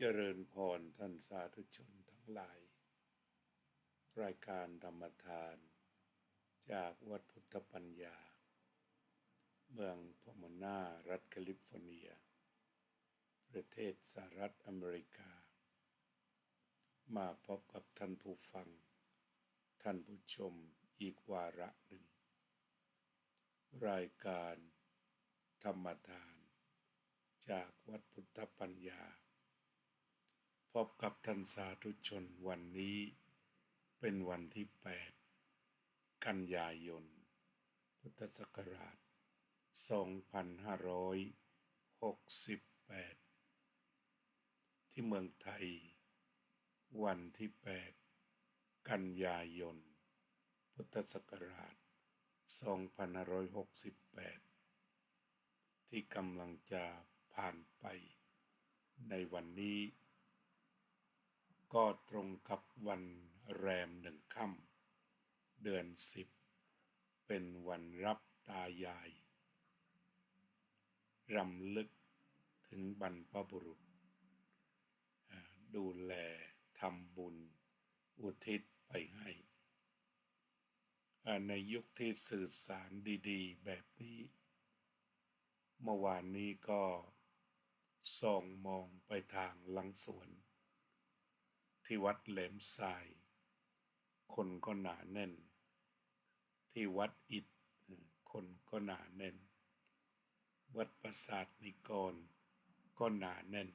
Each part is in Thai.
เจริญพรท่านสาธุชนทั้งหลายรายการธรรมทานจากวัดพุทธปัญญาเมืองพอมานารัฐแคลิฟอร์เนียประเทศสหรัฐอเมริกามาพบกับท่านผู้ฟังท่านผู้ชมอีกวาระหนึ่งรายการธรรมทานจากวัดพุทธปัญญาพบกับท่านสาธุชนวันนี้เป็นวันที่8กันยายนพุทธศักราช2568ที่เมืองไทยวันที่8กันยายนพุทธศักราช2568ที่กำลังจะผ่านไปในวันนี้ก็ตรงกับวันแรม1 ค่ำเดือน10เป็นวันรับตายายรำลึกถึงบรรพบุรุษดูแลทำบุญอุทิศไปให้ในยุคที่สื่อสารดีๆแบบนี้เมื่อวานนี้ก็ส่องมองไปทางหลังสวนที่วัดแหลมทรายคนก็หนาแน่นที่วัดอิฐคนก็หนาแน่นวัดปราสาทนิกรก็หนาแน่น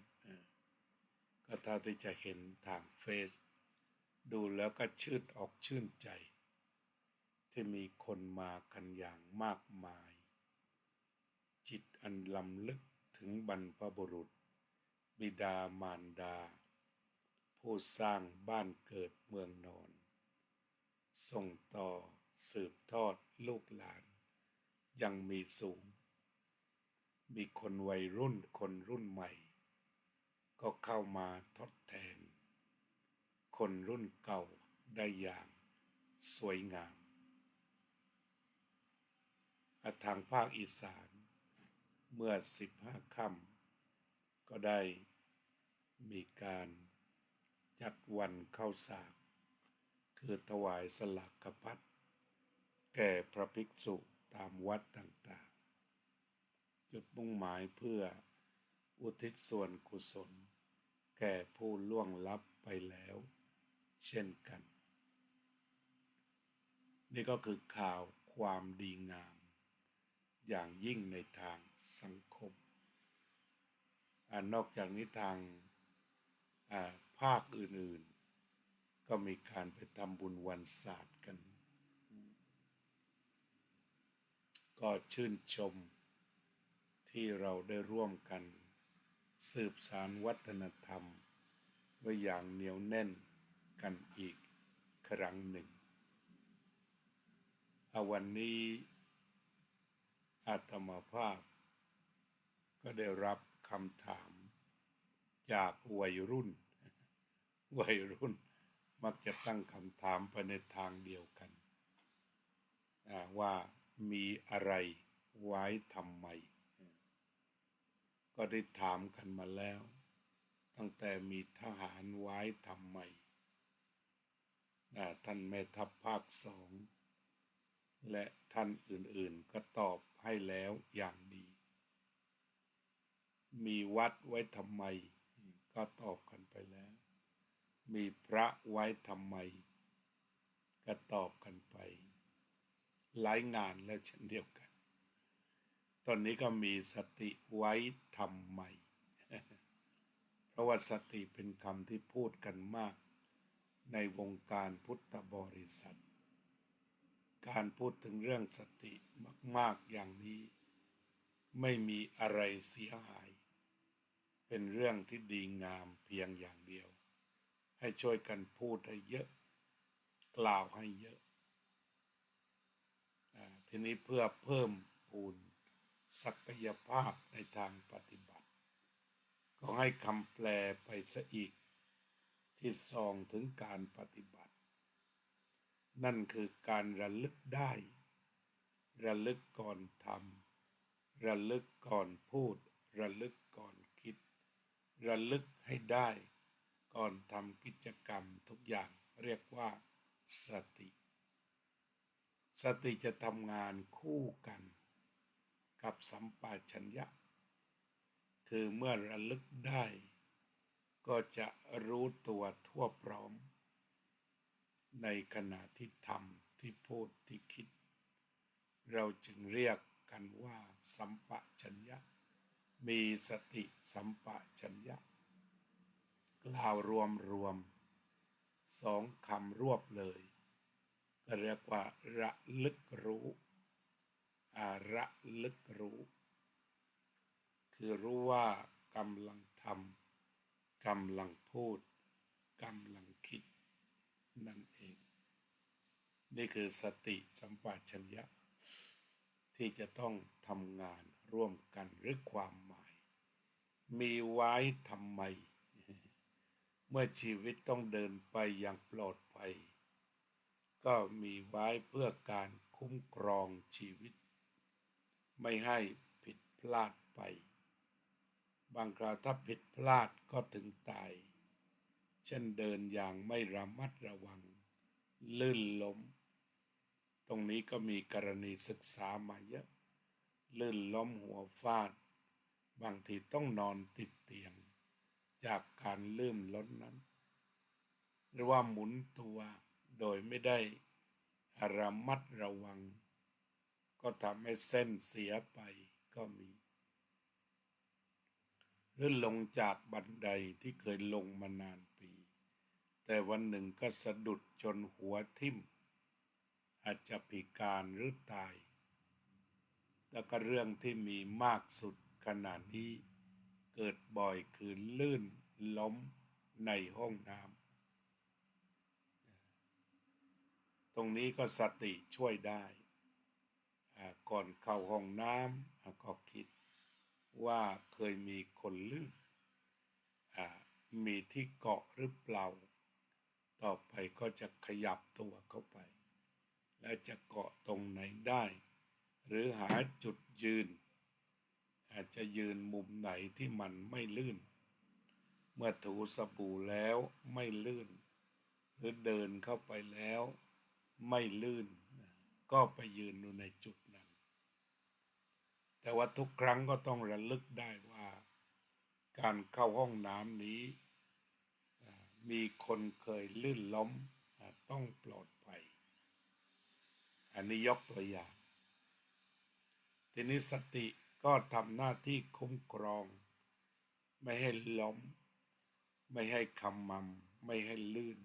ก็เท่าที่จะเห็นทางเฟซดูแล้วก็ชื่นอกชื่นใจที่มีคนมากันอย่างมากมายจิตอันล้ำลึกถึงบรรพบุรุษบิดามารดาผู้สร้างบ้านเกิดเมืองนอนส่งต่อสืบทอดลูกหลานยังมีสูงมีคนวัยรุ่นคนรุ่นใหม่ก็เข้ามาทดแทนคนรุ่นเก่าได้อย่างสวยงามทางภาคอีสานเมื่อ15 ค่ำก็ได้มีการจัดวันเข้าสากคือถวายสลากพัดแก่พระภิกษุตามวัดต่างๆจุดมุ่งหมายเพื่ออุทิศส่วนกุศลแก่ผู้ล่วงลับไปแล้วเช่นกันนี่ก็คือข่าวความดีงามอย่างยิ่งในทางสังคมนอกจากนี้ทางภาคอื่นๆก็มีการไปทำบุญวันศาสตร์กันก็ชื่นชมที่เราได้ร่วมกันสืบสานวัฒนธรรมไว้อย่างเหนียวแน่นกันอีกครั้งหนึ่งวันนี้อาตมาภาพก็ได้รับคำถามจากวัยรุ่นมักจะตั้งคำถามไปในทางเดียวกันว่ามีอะไรไว้ทำไมก็ได้ถามกันมาแล้วตั้งแต่มีทหารไว้ทำไมท่านแม่ทัพภาค2และท่านอื่นๆก็ตอบให้แล้วอย่างดีมีวัดไว้ทำไมก็ตอบกันไปแล้วมีพระไว้ทำไมก็ตอบกันไปหลายงานแล้วเช่นเดียวกันตอนนี้ก็มีสติไว้ทำไม เพราะว่าสติเป็นคำที่พูดกันมากในวงการพุทธบริษัทการพูดถึงเรื่องสติมากๆอย่างนี้ไม่มีอะไรเสียหายเป็นเรื่องที่ดีงามเพียงอย่างเดียวให้ช่วยกันพูดให้เยอะกล่าวให้เยอะทีนี้เพื่อเพิ่มพูนศักยภาพในทางปฏิบัติก็ให้คำแปลไปซะอีกที่ส่องถึงการปฏิบัตินั่นคือการระลึกได้ระลึกก่อนทำระลึกก่อนพูดระลึกก่อนคิดระลึก ให้ได้ก่อนทำกิจกรรมทุกอย่างเรียกว่าสติสติจะทำงานคู่กันกับสัมปชัญญะคือเมื่อระลึกได้ก็จะรู้ตัวทั่วพร้อมในขณะที่ทำที่พูดที่คิดเราจึงเรียกกันว่าสัมปชัญญะมีสติสัมปชัญญะกล่าวรวมสองคำรวบเลยก็เรียกว่าระลึกรู้ระลึกรู้คือรู้ว่ากำลังทำกำลังพูดกำลังคิดนั่นเองนี่คือสติสัมปชัญญะที่จะต้องทำงานร่วมกันหรือความหมายมีไว้ทำไมเมื่อชีวิตต้องเดินไปอย่างปลอดภัยก็มีไว้เพื่อการคุ้มครองชีวิตไม่ให้ผิดพลาดไปบางคราวถ้าผิดพลาดก็ถึงตายเช่นเดินอย่างไม่ระมัดระวังลื่นล้มตรงนี้ก็มีกรณีศึกษามาเยอะลื่นล้มหัวฟาดบางทีต้องนอนติดเตียงจากการลื่นล้มนั้นหรือว่าหมุนตัวโดยไม่ได้ระมัดระวังก็ทำให้เส้นเสียไปก็มีหรือลงจากบันไดที่เคยลงมานานปีแต่วันหนึ่งก็สะดุดจนหัวทิ่มอาจจะพิการหรือตายแล้วก็เรื่องที่มีมากสุดขณะนี้เกิดบ่อยคือลื่นล้มในห้องน้ำตรงนี้ก็สติช่วยได้ก่อนเข้าห้องน้ำก็คิดว่าเคยมีคนลื่นมีที่เกาะหรือเปล่าต่อไปก็จะขยับตัวเข้าไปและจะเกาะตรงไหนได้หรือหาจุดยืนอาจจะยืนมุมไหนที่มันไม่ลื่นเมื่อถูสบู่แล้วไม่ลื่นหรือเดินเข้าไปแล้วไม่ลื่นก็ไปยืนอยู่ในจุดนั้นแต่ว่าทุกครั้งก็ต้องระลึกได้ว่าการเข้าห้องน้ำนี้มีคนเคยลื่นล้มต้องปลอดภัยอันนี้ยกตัวอย่างทีนี้สติก็ทำหน้าที่คุ้มครองไม่ให้ล้มไม่ให้ขมำไม่ให้ลื่น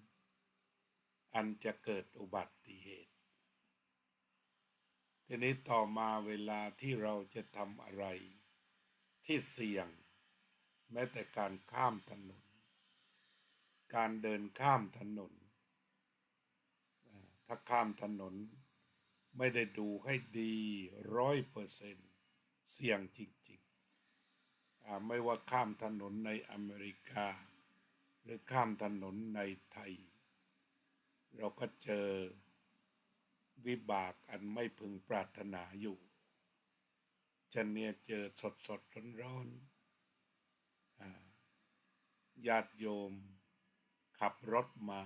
อันจะเกิดอุบัติเหตุทีนี้ต่อมาเวลาที่เราจะทำอะไรที่เสี่ยงแม้แต่การข้ามถนนการเดินข้ามถนนถ้าข้ามถนนไม่ได้ดูให้ดี100%เสี่ยงจริงๆไม่ว่าข้ามถนนในอเมริกาหรือข้ามถนนในไทยเราก็เจอวิบากอันไม่พึงปรารถนาอยู่จะเนี่ยเจอสดร้อนญาติโยมขับรถมา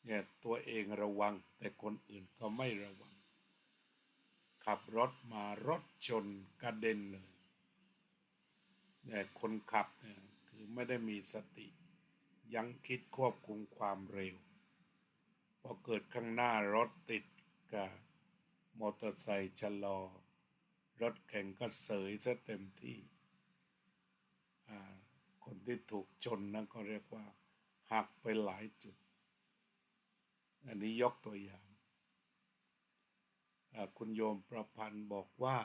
เนี่ยตัวเองระวังแต่คนอื่นก็ไม่ระวังขับรถมารถชนกระเด็นเลยเนี่ยคนขับเนี่ยคือไม่ได้มีสติยั้งคิดควบคุมความเร็วพอเกิดข้างหน้ารถติดกับมอเตอร์ไซค์ชะลอรถแข่งก็เสยซะเต็มที่คนที่ถูกชนนั้นก็เรียกว่าหักไปหลายจุดอันนี้ยกตัวอย่างคุณโยมประพันธ์บอกว่า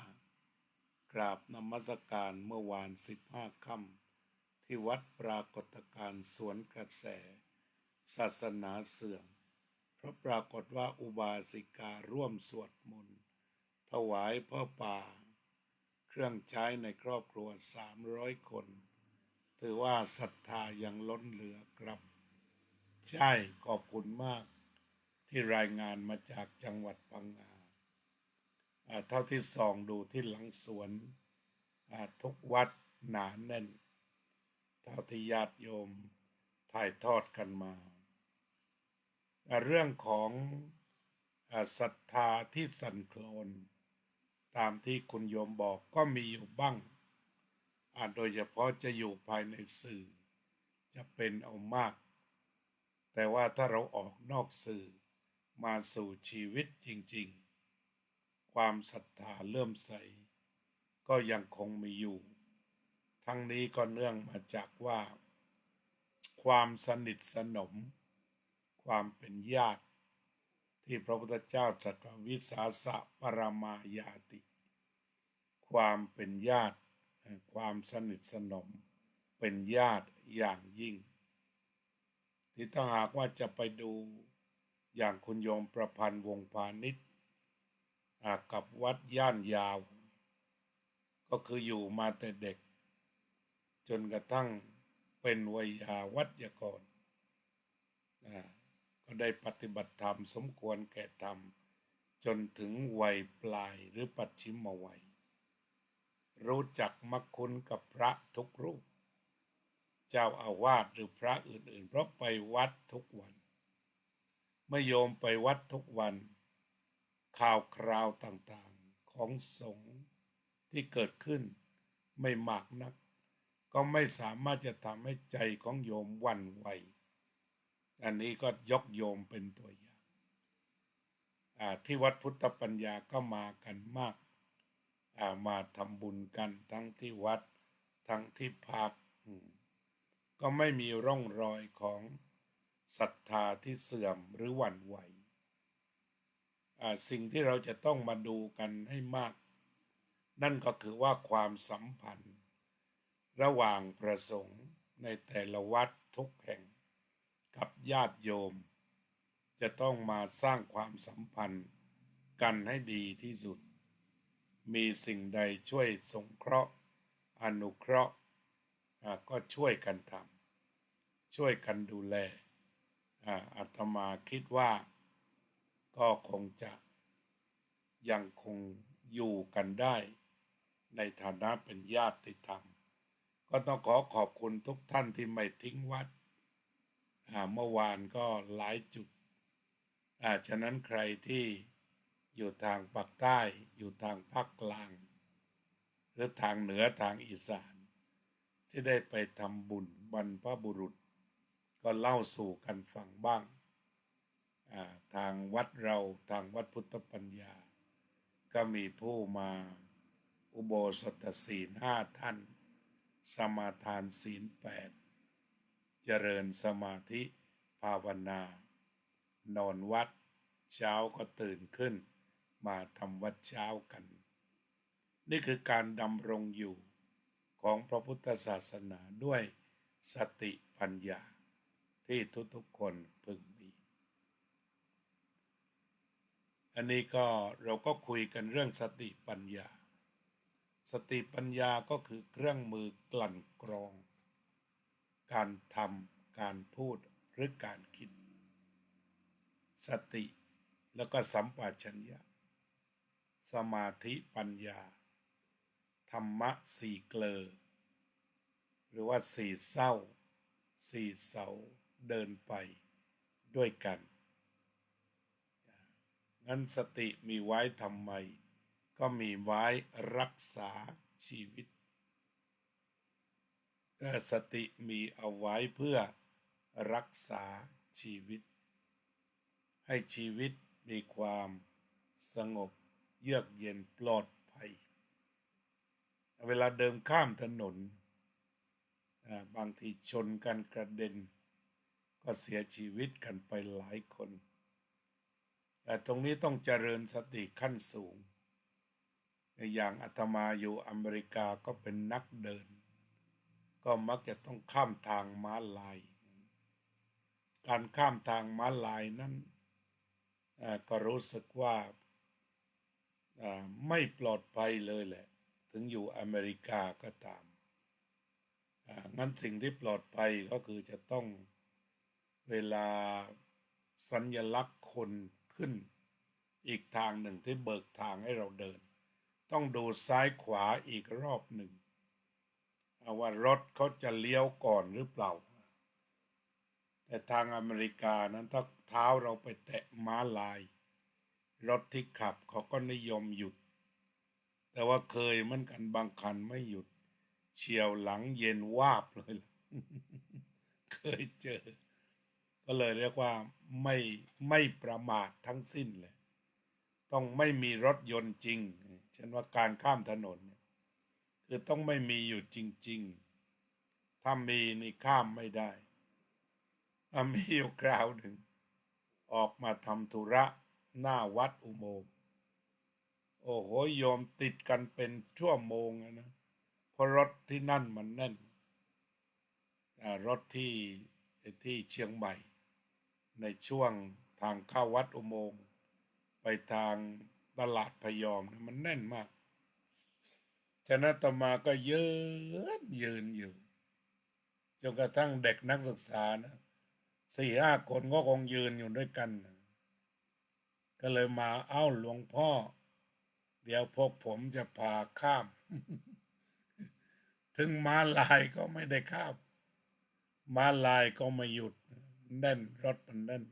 กราบนมัสการเมื่อวาน15 ค่ำที่วัดปรากฏการณ์สวนกระแสศาสนาเสื่อมเพราะปรากฏว่าอุบาสิการ่วมสวดมนต์ถวายพ่อป่าเครื่องใช้ในครอบครัว300 คนถือว่าศรัทธายังล้นเหลือครับใช่ขอบคุณมากที่รายงานมาจากจังหวัดพังงาเท่าที่ส่องดูที่หลังสวนทุกวัดหนาแน่น เท่าที่ญาติโยมถ่ายทอดกันมาเรื่องของศรัทธาที่สั่นคลอนตามที่คุณโยมบอกก็มีอยู่บ้างโดยเฉพาะจะอยู่ภายในสื่อจะเป็นเอามากแต่ว่าถ้าเราออกนอกสื่อมาสู่ชีวิตจริงๆความศรัทธาเลื่อมใสก็ยังคงมีอยู่ทั้งนี้ก็เนื่องมาจากว่าความสนิทสนมความเป็นญาติที่พระพุทธเจ้าตรัสว่าวิสาสะปรมายาติความเป็นญาติความสนิทสนมเป็นญาติอย่างยิ่งที่ถ้าหากว่าจะไปดูอย่างคุณโยมประพันธ์วงศ์พาณิชย์กับวัดย่านยาวก็คืออยู่มาแต่เด็กจนกระทั่งเป็นวัยวัจกรก็ได้ปฏิบัติธรรมสมควรแก่ธรรมจนถึงวัยปลายหรือปัจฉิมวัยรู้จักมักคุ้นกับพระทุกรูปเจ้าอาวาสหรือพระอื่นๆเพราะไปวัดทุกวันเมื่อโยมไปวัดทุกวันข่าวคราวต่างๆของสงฆ์ที่เกิดขึ้นไม่มากนักก็ไม่สามารถจะทำให้ใจของโยมหวั่นไหวอันนี้ก็ยกโยมเป็นตัวอย่างที่วัดพุทธปัญญาก็มากันมากมาทำบุญกันทั้งที่วัดทั้งที่พักก็ไม่มีร่องรอยของศรัทธาที่เสื่อมหรือหวั่นไหวสิ่งที่เราจะต้องมาดูกันให้มากนั่นก็คือว่าความสัมพันธ์ระหว่างพระสงฆ์ในแต่ละวัดทุกแห่งกับญาติโยมจะต้องมาสร้างความสัมพันธ์กันให้ดีที่สุดมีสิ่งใดช่วยสงเคราะห์อนุเคราะห์ก็ช่วยกันทำช่วยกันดูแลอาตมาคิดว่าก็คงจะยังคงอยู่กันได้ในฐานะเป็นญาติธรรมก็ต้องขอบคุณทุกท่านที่ไม่ทิ้งวัดเมื่อวานก็หลายจุดฉะนั้นใครที่อยู่ทางภาคใต้อยู่ทางภาคกลางหรือทางเหนือทางอีสานที่ได้ไปทำบุญบรรพบุรุษก็เล่าสู่กันฟังบ้างทางวัดเราทางวัดพุทธปัญญาก็มีผู้มาอุโบสถศีล5 ท่านสมาทานศีล8เจริญสมาธิภาวนานอนวัดเช้าก็ตื่นขึ้นมาทำวัดเช้ากันนี่คือการดำรงอยู่ของพระพุทธศาสนาด้วยสติปัญญาที่ทุกๆคนพึงมีอันนี้ก็เราก็คุยกันเรื่องสติปัญญาสติปัญญาก็คือเครื่องมือกลั่นกรองการทำการพูดหรือการคิดสติแล้วก็สัมปชัญญะสมาธิปัญญาธรรมะสี่เกลอหรือว่าสี่เศร้าสี่เสาเดินไปด้วยกันงั้นสติมีไว้ทำไมก็มีไว้รักษาชีวิตสติมีเอาไว้เพื่อรักษาชีวิตให้ชีวิตมีความสงบเยือกเย็นปลอดภัยเวลาเดินข้ามถนนบางทีชนกันกระเด็นก็เสียชีวิตกันไปหลายคนแต่ตรงนี้ต้องเจริญสติขั้นสูงอย่างอาตมาอยู่อเมริกาก็เป็นนักเดินก็มักจะต้องข้ามทางม้าลายการข้ามทางม้าลายนั้นก็รู้สึกว่าไม่ปลอดภัยเลยแหละถึงอยู่อเมริกาก็ตามงั้นสิ่งที่ปลอดภัยก็คือจะต้องเวลาสัญลักษณ์คนขึ้นอีกทางหนึ่งที่เบิกทางให้เราเดินต้องดูซ้ายขวาอีกรอบหนึ่ง ว่ารถเขาจะเลี้ยวก่อนหรือเปล่าแต่ทางอเมริกานั้นถ้าเท้าเราไปแตะม้าลายรถที่ขับเขาก็นิยมหยุดแต่ว่าเคยเหมือนกันบางคันไม่หยุดเฉียวหลังเย็นวาบเลยล่ะ เคยเจอก็เลยเรียกว่าไม่ไม่ประมาททั้งสิ้นเลยต้องไม่มีรถยนต์จริงฉันว่าการข้ามถนนเนี่ยคือต้องไม่มีอยู่จริงๆถ้ามีนี่ข้ามไม่ได้มีอยู่คราวหนึ่งออกมาทำธุระหน้าวัดอุโมงค์โอ้โหโยมติดกันเป็นชั่วโมงนะเพราะรถที่นั่นมันแน่นรถที่เชียงใหม่ในช่วงทางเข้าวัดอุโมงค์ไปทางตลาดพยอมนะมันแน่นมากฉะนั้นต่อมาก็ยืนอยู่จนกระทั่งเด็กนักศึกษานะ4-5 คนก็คงยืนอยู่ด้วยกันนะก็เลยมาเอ้าหลวงพ่อเดี๋ยวพวกผมจะพาข้าม ถึงม้าลายก็ไม่ได้ข้ามม้าลายก็ไม่หยุดแน่นรถมันแน่น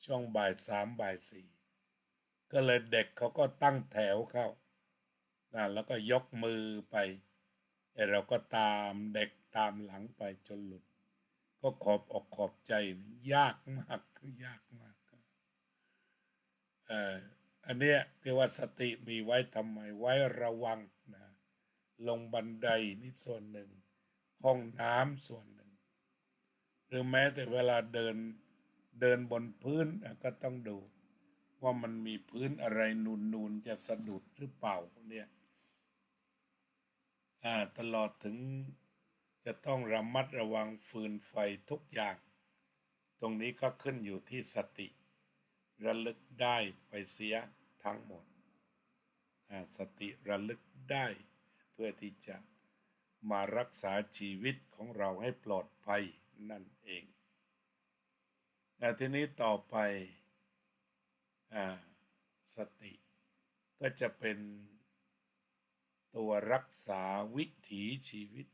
ช่วงบ่าย 3บ่าย 4ก็เลยเด็กเขาก็ตั้งแถวเข้าแล้วก็ยกมือไปเราก็ตามเด็กตามหลังไปจนหลุดก็ขอบอกขอบใจยากมากยากมากอันเนี้ยที่ว่าสติมีไว้ทำไมไว้ระวังนะลงบันไดนี่ส่วนหนึ่งห้องน้ำส่วนหนึ่งหรือแม้แต่เวลาเดินบนพื้นก็ต้องดูว่ามันมีพื้นอะไรนูนๆจะสะดุดหรือเปล่าเนี่ยตลอดถึงจะต้องระมัดระวังฟืนไฟทุกอย่างตรงนี้ก็ขึ้นอยู่ที่สติระลึกได้ไปเสียทั้งหมดสติระลึกได้เพื่อที่จะมารักษาชีวิตของเราให้ปลอดภัยนั่นเองทีนี้ต่อไปสติก็จะเป็นตัวรักษาวิถีชีวิต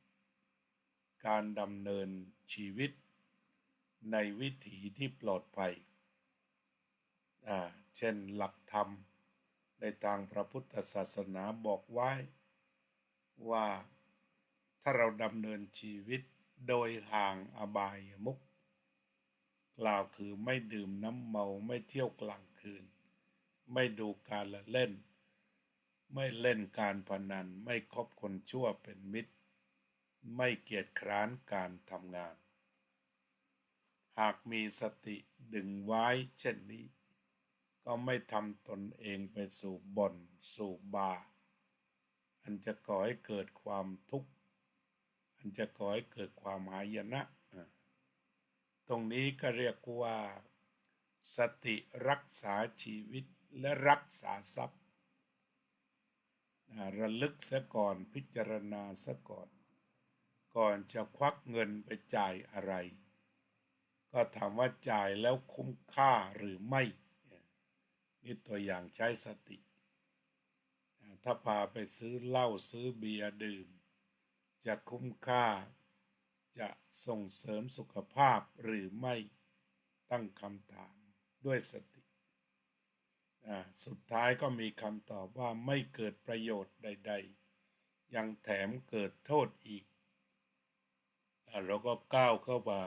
การดำเนินชีวิตในวิถีที่ปลอดภัยเช่นหลักธรรมในทางพระพุทธศาสนาบอกไว้ว่าถ้าเราดำเนินชีวิตโดยห่างอบายมุขกล่าวคือไม่ดื่มน้ำเมาไม่เที่ยวกลางคืนไม่ดูการละเล่นไม่เล่นการพนันไม่คบคนชั่วเป็นมิตรไม่เกียจคร้านการทำงานหากมีสติดึงไว้เช่นนี้ก็ไม่ทำตนเองไปสู่บ่อนสู่บาร์อันจะก่อให้เกิดความทุกข์อันจะก่อให้เกิดความหายนะตรงนี้ก็เรียกว่าสติรักษาชีวิตและรักษาทรัพย์ระลึกซะก่อนพิจารณาซะก่อนจะควักเงินไปจ่ายอะไรก็ถามว่าจ่ายแล้วคุ้มค่าหรือไม่นี่ตัวอย่างใช้สติถ้าพาไปซื้อเหล้าซื้อเบียร์ดื่มจะคุ้มค่าจะส่งเสริมสุขภาพหรือไม่ตั้งคำถามด้วยสติสุดท้ายก็มีคำตอบว่าไม่เกิดประโยชน์ใดๆยังแถมเกิดโทษอีกเราก็ก้าวเข้ามา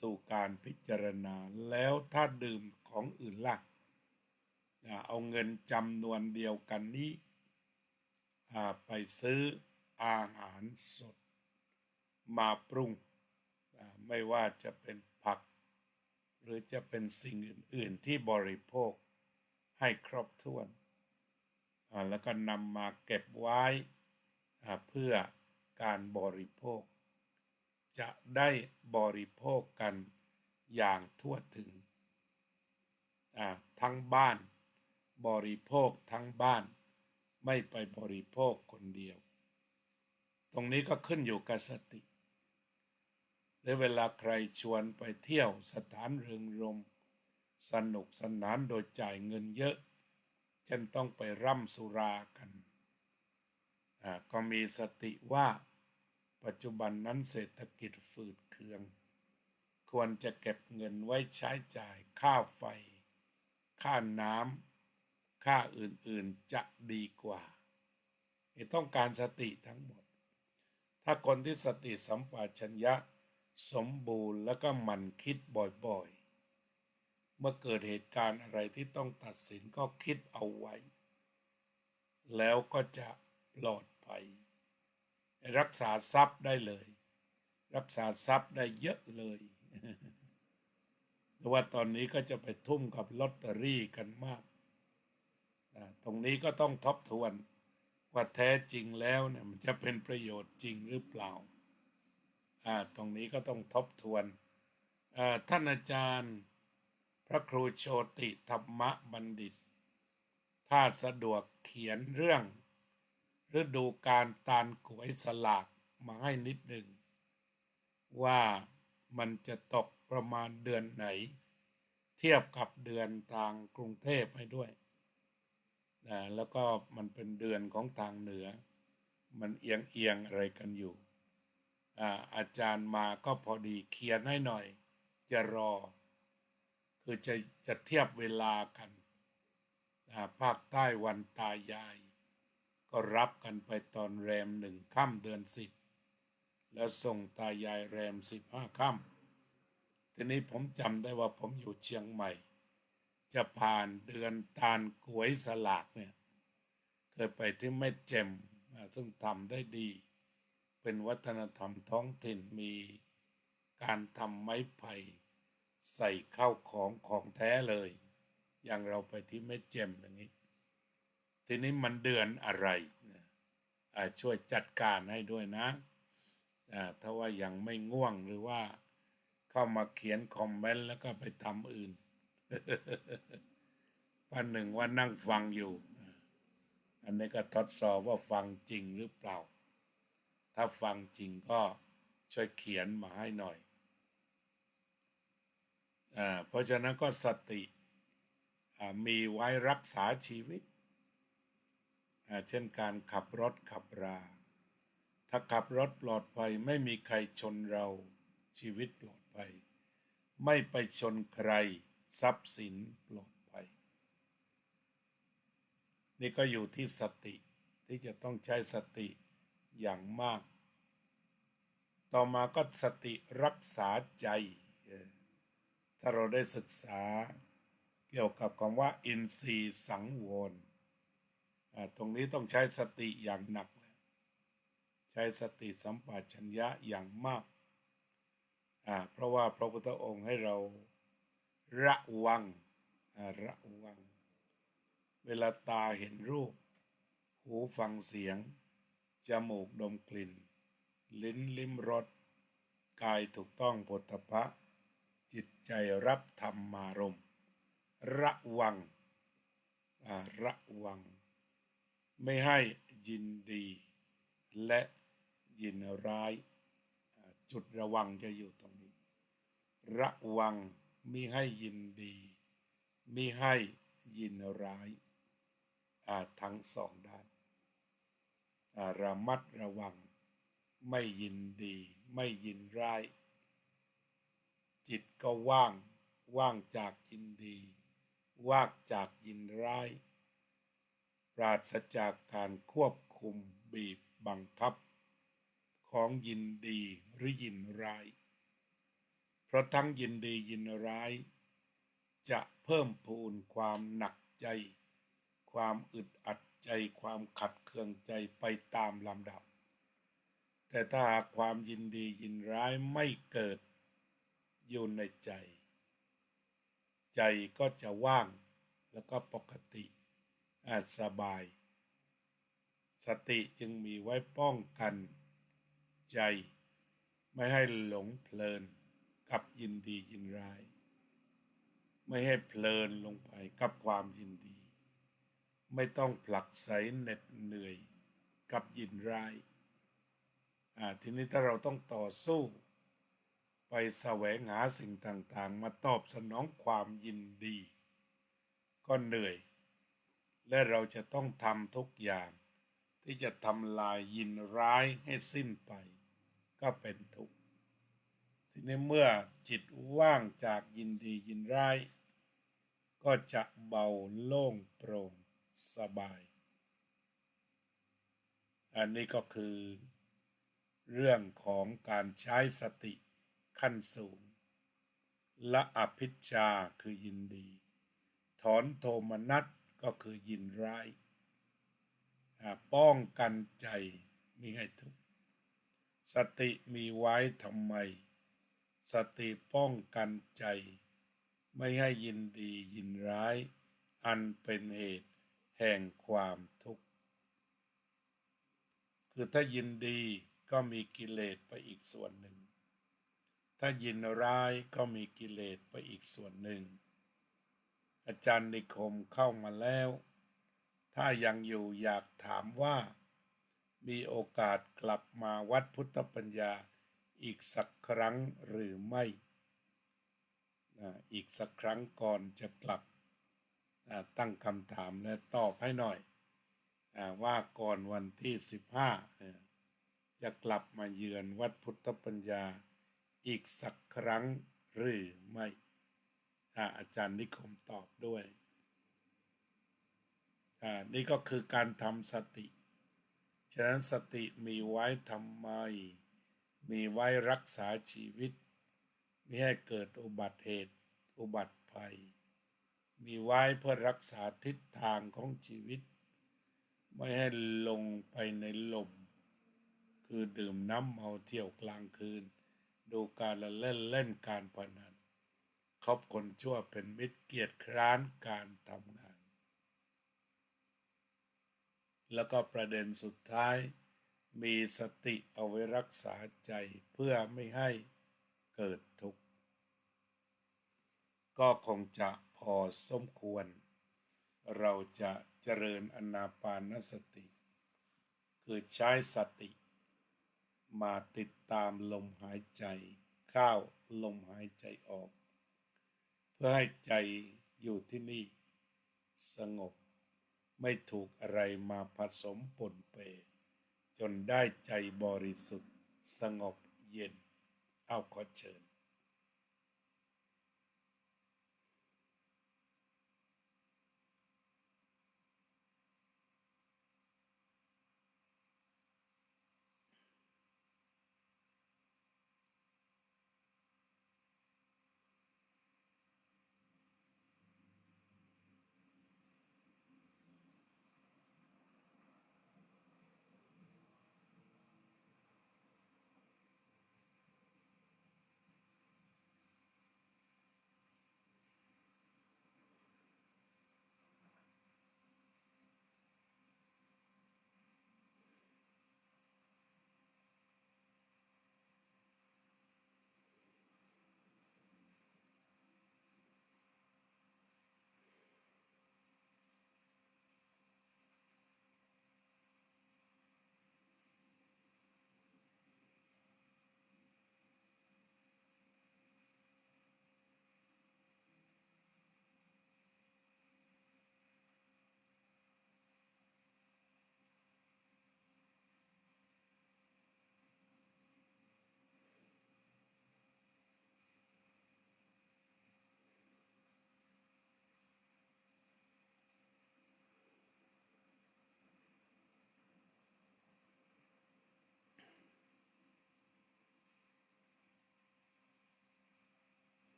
สู่การพิจารณาแล้วถ้าดื่มของอื่นล่ะเอาเงินจำนวนเดียวกันนี้ไปซื้ออาหารสดมาปรุงไม่ว่าจะเป็นผักหรือจะเป็นสิ่งอื่นๆที่บริโภคให้ครบถ้วนแล้วก็นำมาเก็บไว้เพื่อการบริโภคจะได้บริโภคกันอย่างทั่วถึงทั้งบ้านบริโภคทั้งบ้านไม่ไปบริโภคคนเดียวตรงนี้ก็ขึ้นอยู่กับสติหรือเวลาใครชวนไปเที่ยวสถานเริงรมย์สนุกสนานโดยจ่ายเงินเยอะเช่นต้องไปร่ำสุรากันก็มีสติว่า ปัจจุบันนั้นเศรษฐกิจฝืดเคืองควรจะเก็บเงินไว้ใช้จ่ายค่าไฟค่าน้ำค่าอื่นๆจะดีกว่าต้องการสติทั้งหมดถ้าคนที่สติสัมปชัญญะสมบูรณ์แล้วก็หมั่นคิดบ่อยๆเมื่อเกิดเหตุการณ์อะไรที่ต้องตัดสินก็คิดเอาไว้แล้วก็จะปลอดภัยรักษาทรัพย์ได้เลยรักษาทรัพย์ได้เยอะเลยแต่ว่าตอนนี้ก็จะไปทุ่มกับลอตเตอรี่กันมากตรงนี้ก็ต้องทบทวนว่าแท้จริงแล้วเนี่ยมันจะเป็นประโยชน์จริงหรือเปล่าตรงนี้ก็ต้องทบทวนท่านอาจารย์พระครูโชติธรรมบัณฑิตถ้าสะดวกเขียนเรื่องฤดูกาลตาลกวยสลากมาให้นิดหนึ่งว่ามันจะตกประมาณเดือนไหนเทียบกับเดือนทางกรุงเทพให้ด้วยแล้วก็มันเป็นเดือนของทางเหนือมันเอียงอะไรกันอยู่อาจารย์มาก็พอดีเขียนให้หน่อยจะรอคือจะเทียบเวลากันภาคใต้วันตายายก็รับกันไปตอนแรม1 ค่ำเดือน10แล้วส่งตายายแรม15 ค่ำทีนี้ผมจำได้ว่าผมอยู่เชียงใหม่จะผ่านเดือนตาลกวยสลากเนี่ยเคยไปที่แม่แจ่มซึ่งทำได้ดีเป็นวัฒนธรรมท้องถิ่นมีการทำไม้ไผ่ใส่เข้าของแท้เลยอย่างเราไปที่แม่แจ่มอย่างนี้ทีนี้มันเดือนอะไรช่วยจัดการให้ด้วยนะถ้าว่ายังไม่ง่วงหรือว่าเข้ามาเขียนคอมเมนต์แล้วก็ไปทำอื่นป้าหนึ่งว่านั่งฟังอยู่อันนี้ก็ทดสอบว่าฟังจริงหรือเปล่าถ้าฟังจริงก็ช่วยเขียนมาให้หน่อยเพราะฉะนั้นก็สติมีไว้รักษาชีวิตเช่นการขับรถขับราถ้าขับรถปลอดภัยไม่มีใครชนเราชีวิตปลอดภัยไม่ไปชนใครทรัพย์สินปลอดภัยนี่ก็อยู่ที่สติที่จะต้องใช้สติอย่างมากต่อมาก็สติรักษาใจถ้าเราได้ศึกษาเกี่ยวกับคำว่าอินทรีย์สังวรตรงนี้ต้องใช้สติอย่างหนักใช้สติสัมปชัญญะอย่างมากเพราะว่าพระพุทธองค์ให้เราระวังเวลาตาเห็นรูปหูฟังเสียงจมูกดมกลิ่นลิ้นลิ้มรสกายถูกต้องโผฏฐัพพะจิตใจรับธรรมารมณ์ระวังไม่ให้ยินดีและยินร้ายจุดระวังจะอยู่ตรงนี้ระวังมิให้ยินดีมิให้ยินร้ายทั้งสองด้านระมัดระวังไม่ยินดีไม่ยินร้ายจิตก็ว่างจากยินดีว่างจากยินร้ายปราศจากการควบคุมบีบบังคับของยินดีหรือยินร้ายเพราะทั้งยินดียินร้ายจะเพิ่มพูนความหนักใจความอึดอัดใจความขัดเคืองใจไปตามลำดับแต่ถ้าหากความยินดียินร้ายไม่เกิดอยู่ในใจก็จะว่างแล้วก็ปกติสบายสติจึงมีไว้ป้องกันใจไม่ให้หลงเพลินกับยินดียินร้ายไม่ให้เพลินลงไปกับความยินดีไม่ต้องผลักไสเหน็ดเหนื่อยกับยินร้ายทีนี้ถ้าเราต้องต่อสู้ไปแสวงหาสิ่งต่างๆมาตอบสนองความยินดีก็เหนื่อยและเราจะต้องทำทุกอย่างที่จะทำลายยินร้ายให้สิ้นไป ก็เป็นทุกข์ทีนี้เมื่อจิตว่างจากยินดียินร้ายก็จะเบาโล่งโปร่งสบายอันนี้ก็คือเรื่องของการใช้สติขั้นสูงละอภิชฌาคือยินดีถอนโทมนัสก็คือยินร้ายป้องกันใจมิให้ทุกข์สติมีไว้ทำไมสติป้องกันใจไม่ให้ยินดียินร้ายอันเป็นเหตุแห่งความทุกข์คือถ้ายินดีก็มีกิเลสไปอีกส่วนหนึ่งถ้ายินร้ายก็มีกิเลสไปอีกส่วนหนึ่งอาจารย์นิคมเข้ามาแล้วถ้ายังอยู่อยากถามว่ามีโอกาสกลับมาวัดพุทธปัญญาอีกสักครั้งหรือไม่อีกสักครั้งก่อนจะกลับตั้งคำถามและตอบให้หน่อยว่าก่อนวันที่15จะกลับมาเยือนวัดพุทธปัญญาอีกสักครั้งหรือไม่อาจารย์นิคมตอบด้วยนี่ก็คือการทำสติฉะนั้นสติมีไว้ทำไมมีไว้รักษาชีวิตไม่ให้เกิดอุบัติเหตุอุบัติภัยมีไว้เพื่อรักษาทิศทางของชีวิตไม่ให้ลงไปในลมคือดื่มน้ำเมาเที่ยวกลางคืนดูการละเล่นการพนันคบคนชั่วเป็นมิตรเกียจคร้านการทำงานแล้วก็ประเด็นสุดท้ายมีสติเอาไว้รักษาใจเพื่อไม่ให้เกิดทุกข์ก็คงจะพอสมควรเราจะเจริญอานาปานสติคือใช้สติมาติดตามลมหายใจเข้าลมหายใจออกเพื่อให้ใจอยู่ที่นี่สงบไม่ถูกอะไรมาผสมปนเปจนได้ใจบริสุทธิ์สงบเย็นเอาขอเชิญ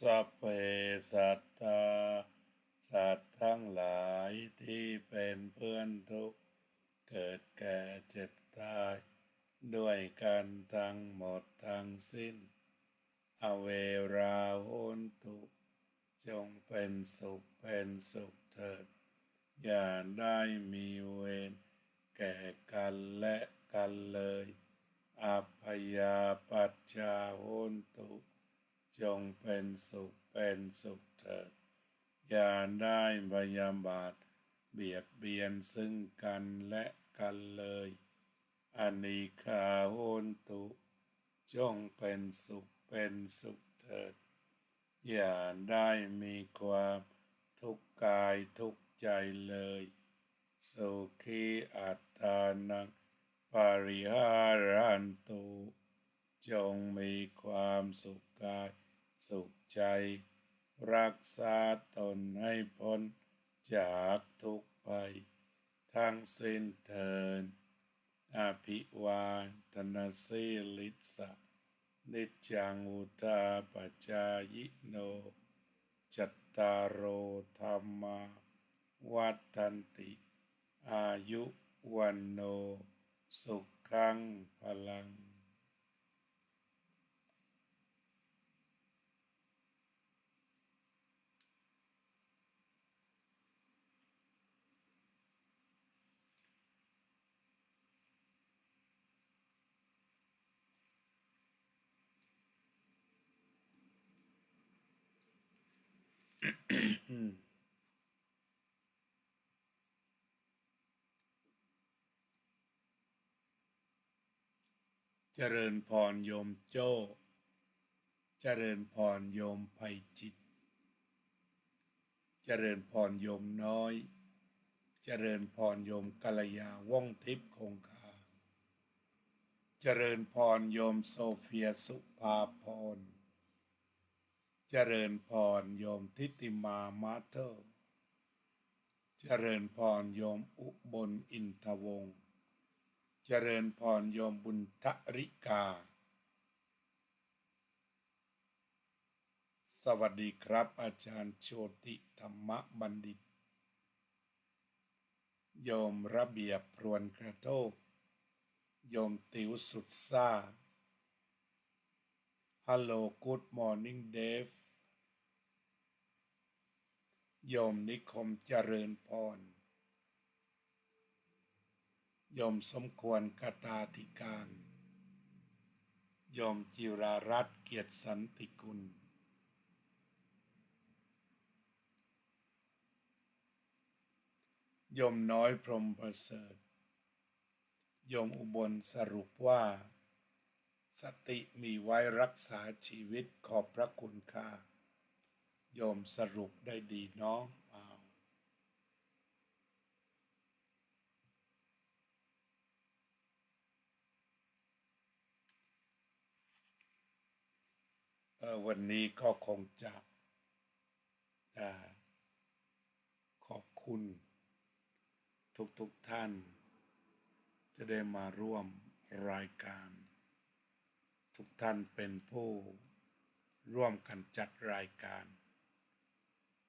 สัพเพสัตตาสัตว์ทั้งหลายที่เป็นเพื่อนทุกข์เกิดแก่เจ็บตายด้วยกันทั้งหมดทั้งสิ้นอเวราโหนตุจงเป็นสุข เถิดอย่าได้มีเวรแก่กันและกันเลยอัพยาปัจจาโหนตุจงเป็นสุขเถิดอย่าได้พยาบาทเบียดเบียนซึ่งกันและกันเลยอนิฆาโหนตุจงเป็นสุขเถิดอย่าได้มีความทุกข์กายทุกข์ใจเลยสุขีอัตตานังปาริหารันตุจงมีความสุขกายสุขใจรักษาตนให้พ้นจากทุกข์ภัยทั้งสิ้นเถิดอภิวาทนาสีลิสะนิจจังวุธาปจายโนจัตตารโอธรรมาวัฏันติอายุวันโนสุขังพลังเจริญพรโยมโจ้เจริญพรโยมไพจิตเจริญพรโยมน้อยเจริญพรโยมกัลยาว่องทิพย์คงคาเจริญพรโยมโซเฟียสุภาพรเจริญพรโยมทิติมามาเธอเจริญพรโยมอุบลอินทวงศ์เจริญพรโยมบุญทริกาสวัสดีครับอาจารย์โชติธรรมบัณฑิตโยมระเบียบพรวนกระโทกโยมติ๋วสุดซ่าฮัลโหลกู๊ดมอร์นิ่งเดฟโยมนิคมเจริญพรโยมสมควรกตาธิการโยมจิรารัตน์เกียรติสันติกุลโยมน้อยพรหมประเสริฐโยมอุบลสรุปว่าสติมีไว้รักษาชีวิตขอบพระคุณค่ะโยมสรุปได้ดีน้องวันนี้ก็คงจะขอบคุณทุกท่านจะได้มาร่วมรายการทุกท่านเป็นผู้ร่วมกันจัดรายการ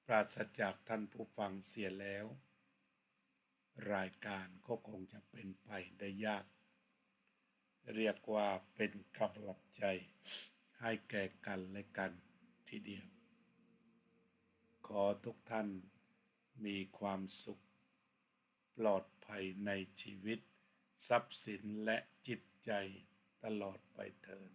ปราศจากท่านผู้ฟังเสียแล้วรายการก็คงจะเป็นไปได้ยากเรียกว่าเป็นกำลังใจให้แก่กันและกันทีเดียวขอทุกท่านมีความสุขปลอดภัยในชีวิตทรัพย์สินและจิตใจตลอดไปเถิด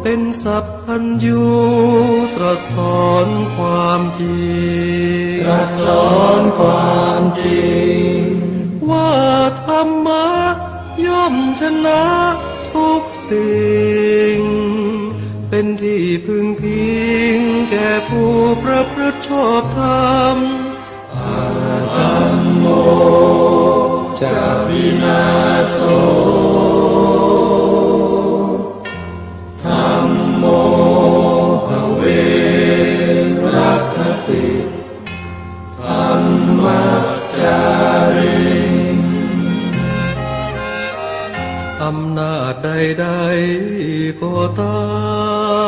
เป็นสัพพัญญูตรัสสอนความจริงว่าธรรมะย่อมชนะทุกสิ่งเป็นที่พึงพิงแก่ผู้ป ประพฤติชอบธรรมจะวินาโสธัมโมภเวรัคติธัมมัจจาริงอำนาจใดๆก็ตาม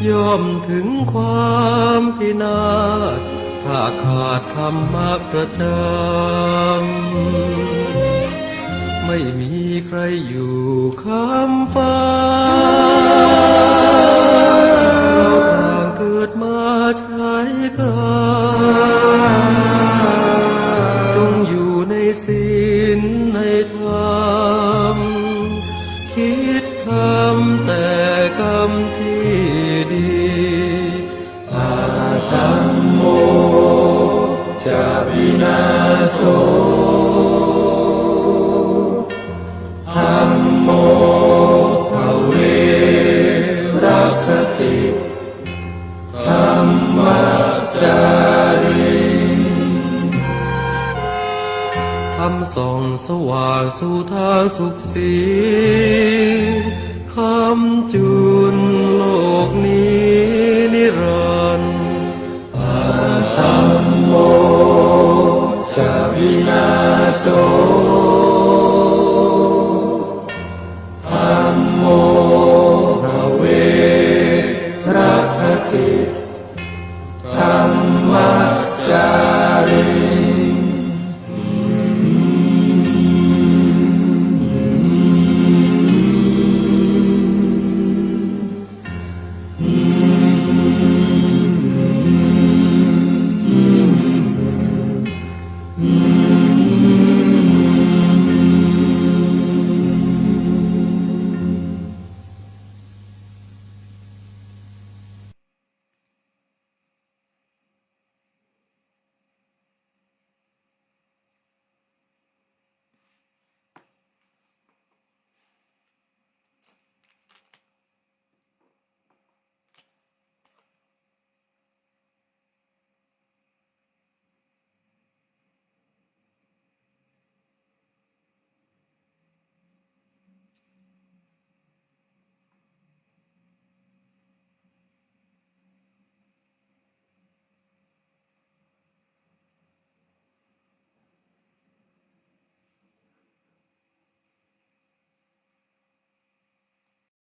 ย่อมถึงความพินาศถ้าขาดธรรมะประจำไม่มีใครอยู่ค้ำฟ้าเราต่างเกิดมาใช้กรรมจงอยู่ในศีลในธรรมคิดทำแต่กรรมที่ดีธัมโมจะวินาโสธัมโมภเวรัคติธัมมัจจาริงทำส่องสว่างสู่ทางสุขสีคำจุนโลกนี้นิรันดร์ธัมโมจะวินาโส